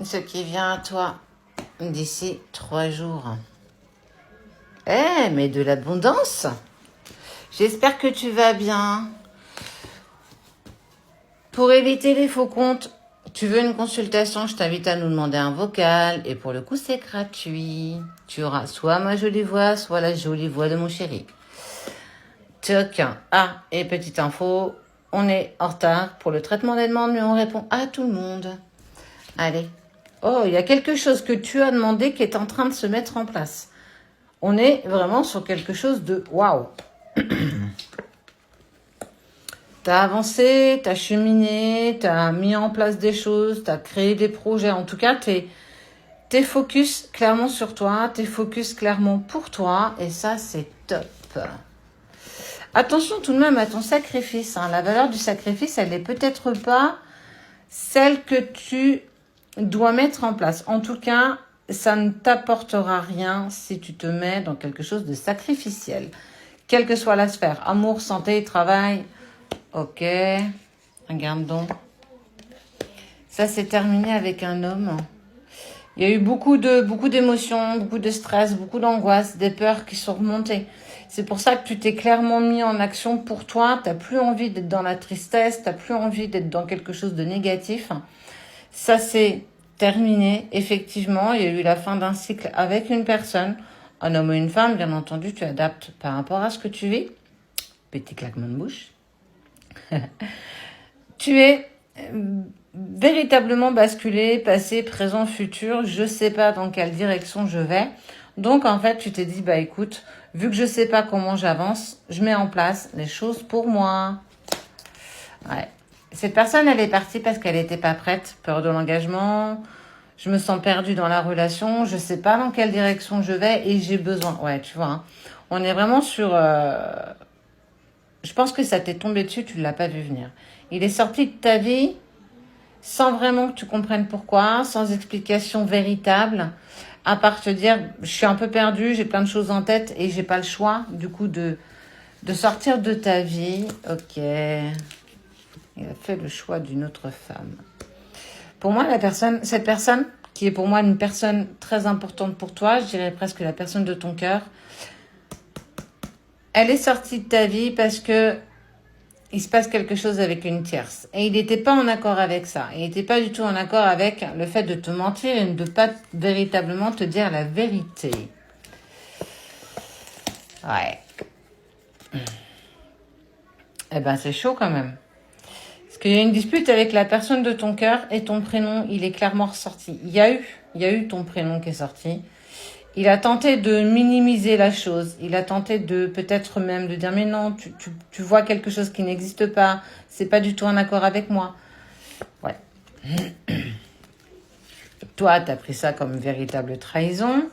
ce qui vient à toi d'ici 3 jours. Eh, mais de l'abondance. J'espère que tu vas bien. Pour éviter les faux comptes, tu veux une consultation, je t'invite à nous demander un vocal. Et pour le coup, c'est gratuit. Tu auras soit ma jolie voix, soit la jolie voix de mon chéri. Toc. Ah, et petite info, on est en retard pour le traitement des demandes, mais on répond à tout le monde. Allez. Oh, il y a quelque chose que tu as demandé qui est en train de se mettre en place. On est vraiment sur quelque chose de waouh. T'as avancé, t'as cheminé, t'as mis en place des choses, t'as créé des projets. En tout cas, t'es focus clairement sur toi, t'es focus clairement pour toi. Et ça, c'est top. Attention tout de même à ton sacrifice. La valeur du sacrifice, elle n'est peut-être pas celle que tu dois mettre en place. En tout cas, ça ne t'apportera rien si tu te mets dans quelque chose de sacrificiel. Quelle que soit la sphère, amour, santé, travail. Ok, regarde donc. Ça, c'est terminé avec un homme. Il y a eu beaucoup d'émotions, beaucoup de stress, beaucoup d'angoisse, des peurs qui sont remontées. C'est pour ça que tu t'es clairement mis en action pour toi. Tu n'as plus envie d'être dans la tristesse, tu n'as plus envie d'être dans quelque chose de négatif. Ça, c'est terminé. Effectivement, il y a eu la fin d'un cycle avec une personne, un homme ou une femme. Bien entendu, tu adaptes par rapport à ce que tu vis. Petit claquement de bouche. Tu es véritablement basculé, passé, présent, futur. Je sais pas dans quelle direction je vais. Donc, en fait, tu t'es dit, bah écoute, vu que je sais pas comment j'avance, je mets en place les choses pour moi. Ouais. Cette personne, elle est partie parce qu'elle n'était pas prête. Peur de l'engagement. Je me sens perdue dans la relation. Je sais pas dans quelle direction je vais et j'ai besoin. Ouais, tu vois. Hein. On est vraiment sur... Je pense que ça t'est tombé dessus, tu ne l'as pas vu venir. Il est sorti de ta vie sans vraiment que tu comprennes pourquoi, sans explication véritable, à part te dire, je suis un peu perdue, j'ai plein de choses en tête et j'ai pas le choix, du coup, de sortir de ta vie. Ok. Il a fait le choix d'une autre femme. Pour moi, cette personne, qui est pour moi une personne très importante pour toi, je dirais presque la personne de ton cœur, elle est sortie de ta vie parce que il se passe quelque chose avec une tierce. Et il n'était pas en accord avec ça. Il n'était pas du tout en accord avec le fait de te mentir et de ne pas véritablement te dire la vérité. Ouais. Eh ben, c'est chaud quand même. Parce qu'il y a une dispute avec la personne de ton cœur et ton prénom, il est clairement ressorti. Il y a eu ton prénom qui est sorti. Il a tenté de minimiser la chose. Il a tenté de peut-être même de dire mais non, tu vois quelque chose qui n'existe pas. C'est pas du tout en accord avec moi. Ouais. Toi, t'as pris ça comme une véritable trahison.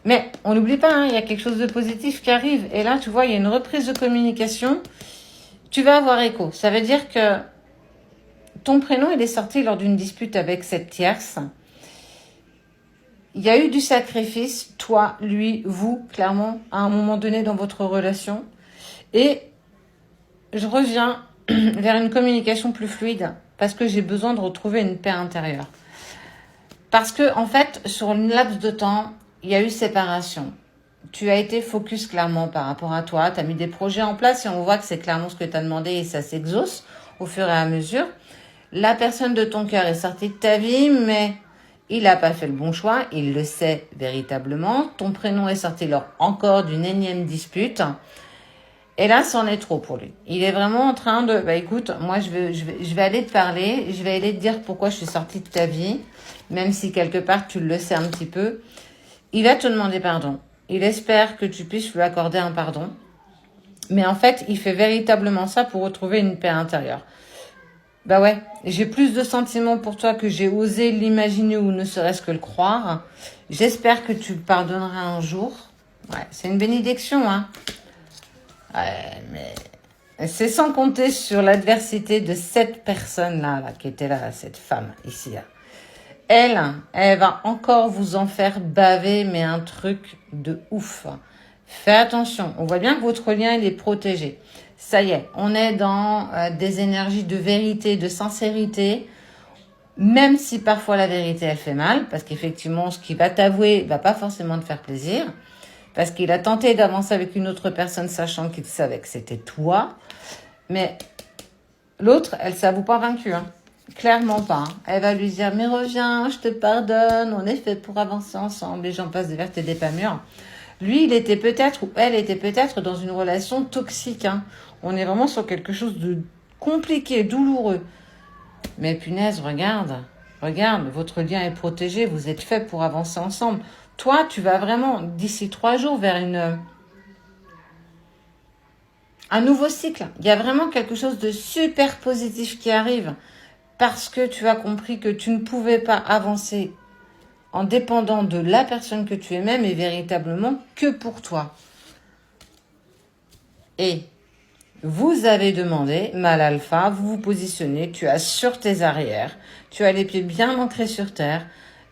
Mais on n'oublie pas, hein, il y a quelque chose de positif qui arrive. Et là, tu vois, il y a une reprise de communication. Tu vas avoir écho. Ça veut dire que ton prénom, il est sorti lors d'une dispute avec cette tierce. Il y a eu du sacrifice, toi, lui, vous, clairement, à un moment donné dans votre relation. Et je reviens vers une communication plus fluide parce que j'ai besoin de retrouver une paix intérieure. Parce que, en fait, sur une laps de temps, il y a eu séparation. Tu as été focus clairement par rapport à toi. Tu as mis des projets en place et on voit que c'est clairement ce que tu as demandé et ça s'exauce au fur et à mesure. La personne de ton cœur est sortie de ta vie, mais il n'a pas fait le bon choix. Il le sait véritablement. Ton prénom est sorti lors encore d'une énième dispute. Et là, c'en est trop pour lui. Il est vraiment en train de... Bah écoute, moi, je vais aller te parler. Je vais aller te dire pourquoi je suis sortie de ta vie. Même si quelque part, tu le sais un petit peu. Il va te demander pardon. Il espère que tu puisses lui accorder un pardon. Mais en fait, il fait véritablement ça pour retrouver une paix intérieure. Bah ouais, j'ai plus de sentiments pour toi que j'ai osé l'imaginer ou ne serait-ce que le croire. J'espère que tu le pardonneras un jour. Ouais, c'est une bénédiction, hein. Ouais, mais c'est sans compter sur l'adversité de cette personne-là, là, qui était là, cette femme, ici, là. Elle va encore vous en faire baver, mais un truc de ouf. Fais attention, on voit bien que votre lien, il est protégé. Ça y est, on est dans des énergies de vérité, de sincérité. même si parfois la vérité, elle fait mal, parce qu'effectivement, ce qu'il va t'avouer va pas forcément te faire plaisir, parce qu'il a tenté d'avancer avec une autre personne, sachant qu'il savait que c'était toi, mais l'autre, elle ne s'avoue pas vaincue, hein. Clairement pas. Hein. Elle va lui dire, mais reviens, je te pardonne, on est fait pour avancer ensemble, et j'en passe des vertes et des pas mûres. Lui, il était peut-être, ou elle était peut-être dans une relation toxique. Hein. On est vraiment sur quelque chose de compliqué, douloureux. Mais punaise, regarde, votre lien est protégé, vous êtes fait pour avancer ensemble. Toi, tu vas vraiment, d'ici 3 jours, vers un nouveau cycle. Il y a vraiment quelque chose de super positif qui arrive parce que tu as compris que tu ne pouvais pas avancer en dépendant de la personne que tu es même et véritablement que pour toi. Et vous avez demandé, mâle alpha, vous vous positionnez, tu as sur tes arrières, tu as les pieds bien ancrés sur terre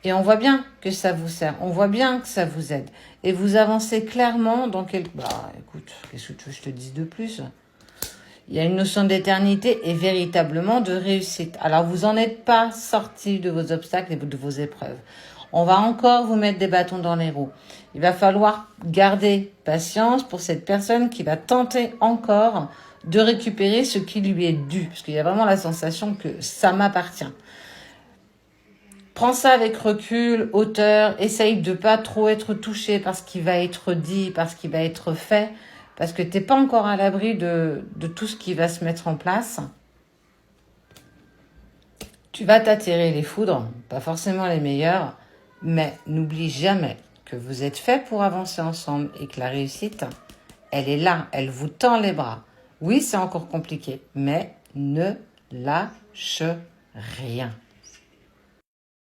et on voit bien que ça vous sert, on voit bien que ça vous aide. Et vous avancez clairement dans quel... Bah écoute, qu'est-ce que tu veux que je te dise de plus ? Il y a une notion d'éternité et véritablement de réussite. Alors, vous n'en êtes pas sorti de vos obstacles et de vos épreuves. On va encore vous mettre des bâtons dans les roues. Il va falloir garder patience pour cette personne qui va tenter encore de récupérer ce qui lui est dû. Parce qu'il y a vraiment la sensation que ça m'appartient. Prends ça avec recul, hauteur. Essaye de pas trop être touché par ce qui va être dit, par ce qui va être fait. Parce que tu n'es pas encore à l'abri de tout ce qui va se mettre en place. Tu vas t'attirer les foudres, pas forcément les meilleures, mais n'oublie jamais que vous êtes faits pour avancer ensemble et que la réussite, elle est là, elle vous tend les bras. Oui, c'est encore compliqué, mais ne lâche rien.